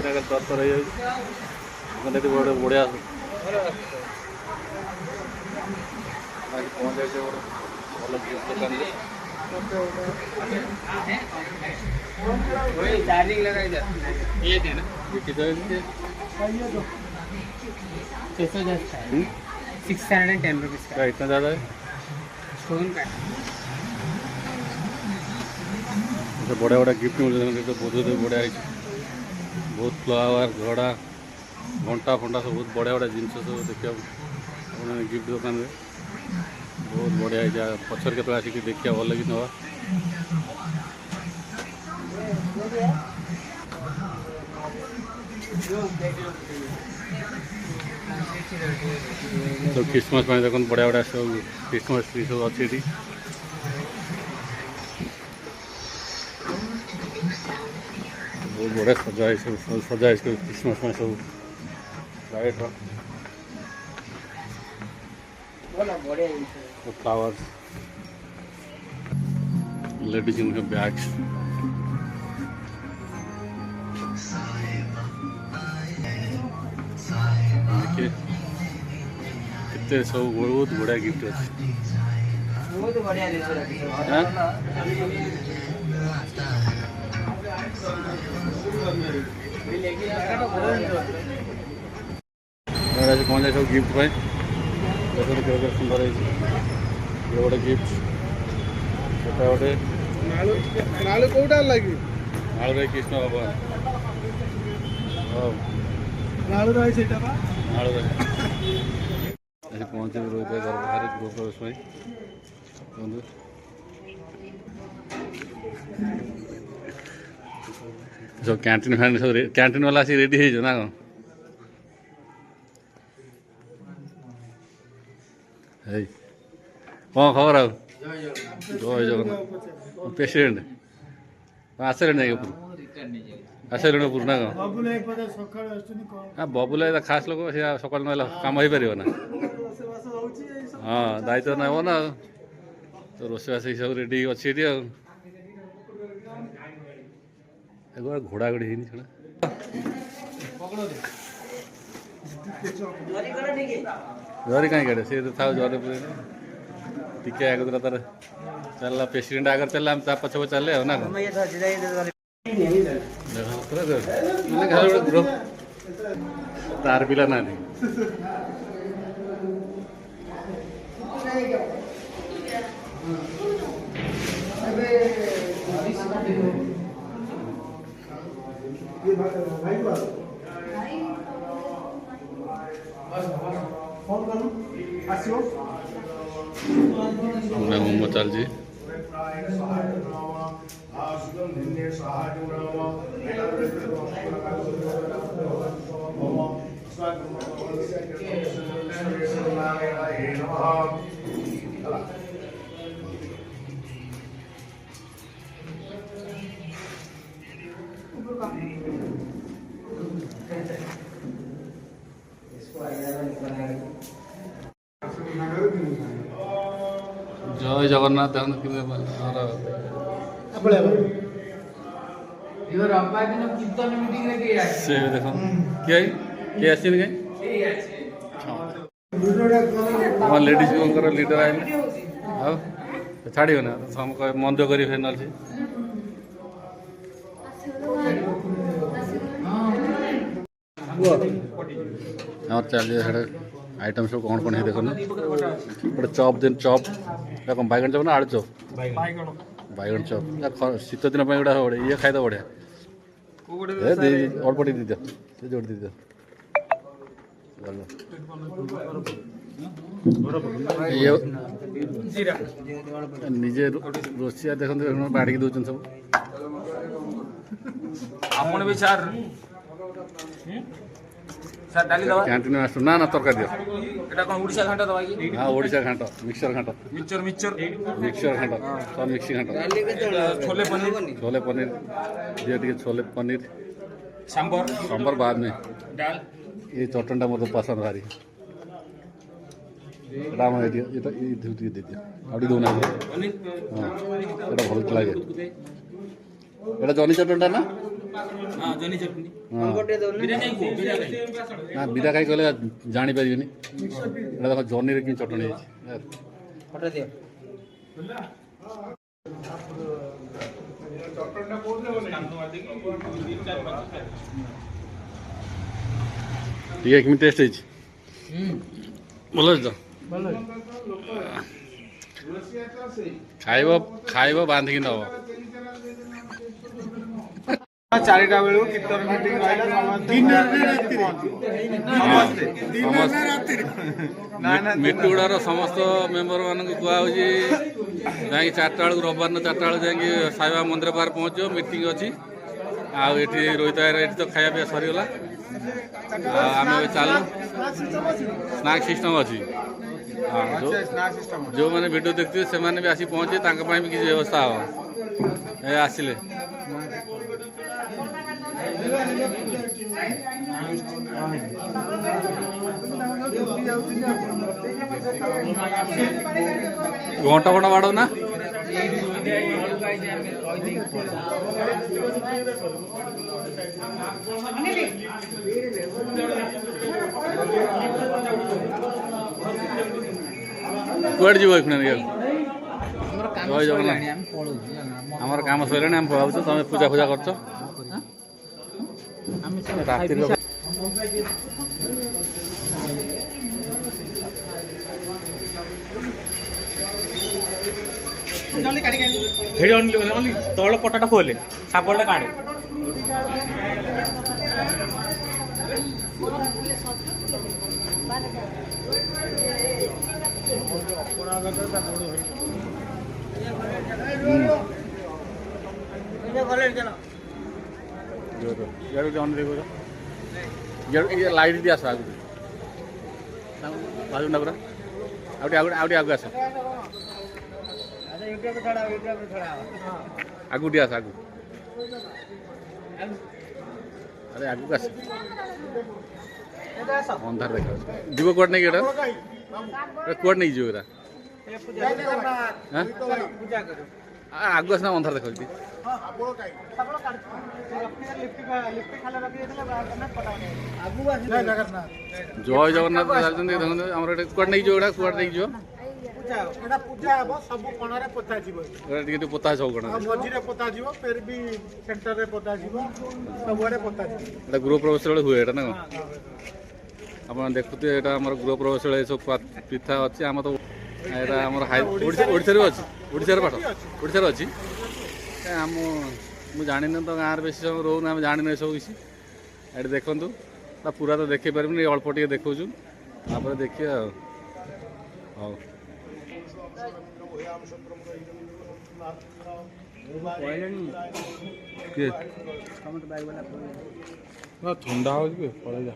ଆଗରେ ତରତର ହେଇଯାଉଛି ଏଠି ଗୋଟେ ବଢ଼ିଆ ପହଞ୍ଚାଇছে ଗୋଟେ ଭଲ ଗିଫ୍ଟ ଦୋକାନରେ चार्जिंग लगाई जा ये थे ना किधर है 610 रुपीज़ का इतना ज़्यादा है स्टोन का बड़ा बड़ा गिफ्ट मिलते तो बहुत बढ़िया है बहुत फ्लावर घड़ा घंटा फंटा सब बहुत बढ़िया बढ़िया जिन सब देखा गिफ्ट दुकान में बहुत बढ़िया है पचर के आसिक देखा भल लगी नवा तो क्रिसमस देख बढ़िया बढ़िया सब क्रिसमस ट्री सब अच्छी बहुत बढ़िया सजा है सब सजा है क्रिसमस में सब लाइट फ्लावर्स लेडीज इनके बैग्स देखिए कितने सब बहुत बढ़िया गिफ्ट अच्छे बहुत बढ़िया कौन सब गिफ्ट पाए देखो सुंदर है गोटे गिफ्ट गोटे नालू कोटा लगी नालू कृष्ण भगवान नालू रही सेटा बा नालू पहुँचे रोहित घर बाहर गृह प्रवेश बंधु सब कैंटीन फैन सब कैंटीन वाला आसी रेडी हो ना कौन कौन खबर आओ जय जगन्नाथ प्रेसिडेंट आसले ना आसले ऊपर ना कौन हाँ बबुला खास लोक से सकाल ना कम हो पार ना हाँ दायित्व नब ना तो रोषेबास सब रेडी अच्छी घोड़ा घोड़ी है जरी कहीं कड़े सी था जरे टिके आगे तार चलला प्रेसिडेंट आगे चल पछ पछ चले ना ग्रुप तार पिला ना होम चलती जय जगन्नाथ से देख किए किए आसी कहीं लेडीज लीडर आए छाड़ ना मन दुख कर फेर नल चलिए आइटम सब कौन कौन है देखो गोटे चप दिन चप कौन बैगन चप ना आलू चप बैगन चप शीत दिन गोटा ये खाई बढ़िया अल्प टी दीदी से जोड़ दीदी निजे रोषिया देखते बाड़ी दौन सब कैंटीन आस ना ना तरकारी दियो ओडिशा घाट दवा हाँ ओडिशा घाट मिक्सर घाट मिक्सर मिक्सर मिक्सर घाट सब मिक्सिंग घाट छोले पनीर छोले पनीर दिए टे छोले पनीर सांबर सांबर बाद में दाल ये चटनटा मतलब पसंद भारी राम ये दे दियो आउटी दो ना पनीर हाँ ये भल लगे ये जनी चटनटा ना ହଁ ଜହ୍ନି ଚଟଣି ହଁ ବିରିୟାନୀ କୁହ ବିରିୟାନୀ ନା ବିରା ଖାଇ କହିଲେ ଜାଣିପାରିବିନି ଏଇଟା ଦେଖ ଜହ୍ନିରେ କି ଚଟଣି ହେଇଛି ଫଟୋ ଦିଅ ଟିକେ କେମିତି ଟେଷ୍ଟ ହେଇଛି ଭଲ ଅଛି ତ ଖାଇବ ଖାଇବ ବାନ୍ଧିକି ନବ ଚାରିଟା ବେଳୁ କୀର୍ତ୍ତନ ମିଟିଂ ରହିଲା ମିଟୁଗୁଡ଼ାର ସମସ୍ତ ମେମ୍ବର ମାନଙ୍କୁ କୁହାହେଉଛି ଯାଇକି 4ଟା ବେଳକୁ ରବିବାର ଦିନ 4ଟା ବେଳକୁ ଯାଇକି ସାଇବାବା ମନ୍ଦିର ପାଖରେ ପହଞ୍ଚିବ ମିଟିଂ ଅଛି ଆଉ ଏଠି ରୋହିତ ଭାଇର ଏଠି ତ ଖାଇବା ପିଇବା ସରିଗଲା ଆଉ ଆମେ ଏବେ ଚାଲୁ ସ୍ନାକ୍ ସିଷ୍ଟମ୍ ଅଛି ଯେଉଁମାନେ ଭିଡ଼ିଓ ଦେଖୁଥିବେ ସେମାନେ ବି ଆସି ପହଞ୍ଚିବେ ତାଙ୍କ ପାଇଁ ବି କିଛି ବ୍ୟବସ୍ଥା ହେବ ଏ ଆସିଲେ ଘଣ୍ଟା ଫଣ୍ଟା ବାଡ଼ଉ ନା କୁଆଡ଼େ ଯିବ ଏଖୁଣା ଜୟ ଜଗନ୍ନାଥ ଆମର କାମ ସରିଲାଣି ଆମେ ପଳାଉଛୁ ତମେ ପୂଜା ଫୂଜା କରୁଛ ରାତିରେ ତଳ ପଟାଟା ଖୋଲେ ସାବଳଟା କାଢେ ଲାଇଟ୍ দিয়ে ଆସ ଆଗକୁ ବାଜୁନା ପୁରା ଆଉ ଟିକେ ଆଗକୁ ଆସ ଆଗକୁ ଟିକେ ଆସ ଆଗକୁ ଆରେ ଆଗକୁ ଆସ ଅନ୍ଧାର ଦେଖାଯାଉଛି ଯିବ କୁଆଡ଼େ ନେଇକି ଏଇଟା କୁଆଡ଼େ ନେଇକି ଯିବ ଏଇଟା ଆଗକୁ ଆସିନା ଅନ୍ଧାର ଦେଖାଯାଉଛି ଜୟ ଜଗନ୍ନାଥ ଚାଲିଛନ୍ତି ଦେଖନ୍ତୁ ଆମର ଏଠି କୁଆଡ଼େ ନେଇକି ଯିବ ଏଇଟା କୁଆଡ଼େ ନେଇକି ଯିବ ପୂଜା ହବ ସବୁ କୋଣରେ ପୋତା ଯିବ ଟିକେ ଟିକେ ପୋତା ସବୁ କଣ ମଝିରେ ପୋତା ଯିବ ଫେର ବି ସେଣ୍ଟରରେ ପୋତା ଯିବ ସବୁଆଡେ ପୋତା ଯିବ ଏଇଟା ଗୃହ ପ୍ରବେଶ ବେଳେ ହୁଏ ଏଇଟା ନା କଣ ଆପଣ ଦେଖୁଥିବେ ଏଇଟା ଆମର ଗୃହ ପ୍ରବେଶ ବେଳେ ଏସବୁ ପିଠା ଅଛି ଆମର ତ ଏଇଟା ଆମର ଓଡ଼ିଶାରେ ଅଛି ଓଡ଼ିଶାର ପାଠ ଓଡ଼ିଶାରେ ଅଛି ଆମ ମୁଁ ଜାଣିନି ତ ଗାଁରେ ବେଶୀ ସମୟ ରହୁନି ଆମେ ଜାଣିନୁ ଏସବୁ କିଛି ଏଠି ଦେଖନ୍ତୁ ତା ପୁରା ତ ଦେଖେଇ ପାରିବୁନି ଅଳ୍ପ ଟିକେ ଦେଖାଉଛୁ ତାପରେ ଦେଖିବା ଆଉ ହଉ କିଏ ଥଣ୍ଡା ହେଉଛି କି ପଳେଇ ଯା